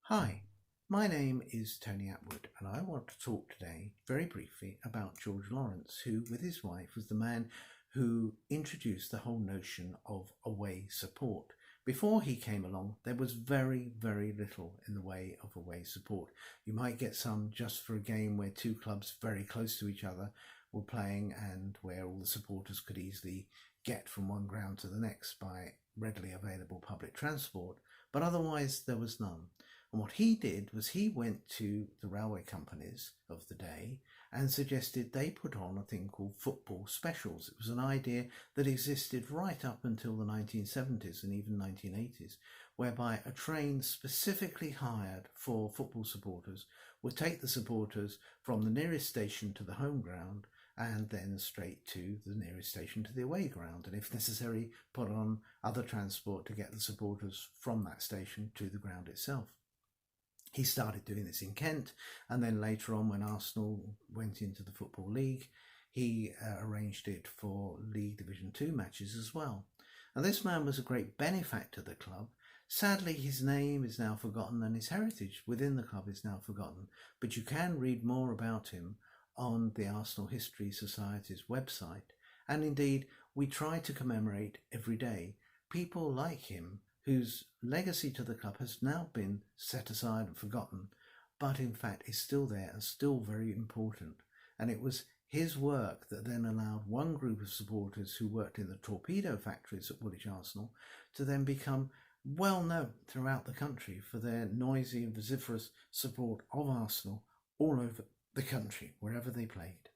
Hi, my name is Tony Atwood, and I want to talk today very briefly about George Lawrence, who, with his wife, was the man who introduced the whole notion of away support. Before he came along, there was very, very little in the way of away support. You might get some just for a game where two clubs very close to each other were playing and where all the supporters could easily get from one ground to the next by readily available public transport, but otherwise there was none. And what he did was he went to the railway companies of the day and suggested they put on a thing called football specials. It was an idea that existed right up until the 1970s and even 1980s, whereby a train specifically hired for football supporters would take the supporters from the nearest station to the home ground and then straight to the nearest station to the away ground, and if necessary put on other transport to get the supporters from that station to the ground itself. He started doing this in Kent, and then later on when Arsenal went into the Football League, he arranged it for League Division 2 matches as well. And this man was a great benefactor of the club. Sadly, his name is now forgotten and his heritage within the club is now forgotten, but you can read more about him on the Arsenal History Society's website. And indeed, we try to commemorate every day people like him whose legacy to the club has now been set aside and forgotten, but in fact is still there and still very important. And it was his work that then allowed one group of supporters who worked in the torpedo factories at Woolwich Arsenal to then become well known throughout the country for their noisy and vociferous support of Arsenal all over the country, wherever they played.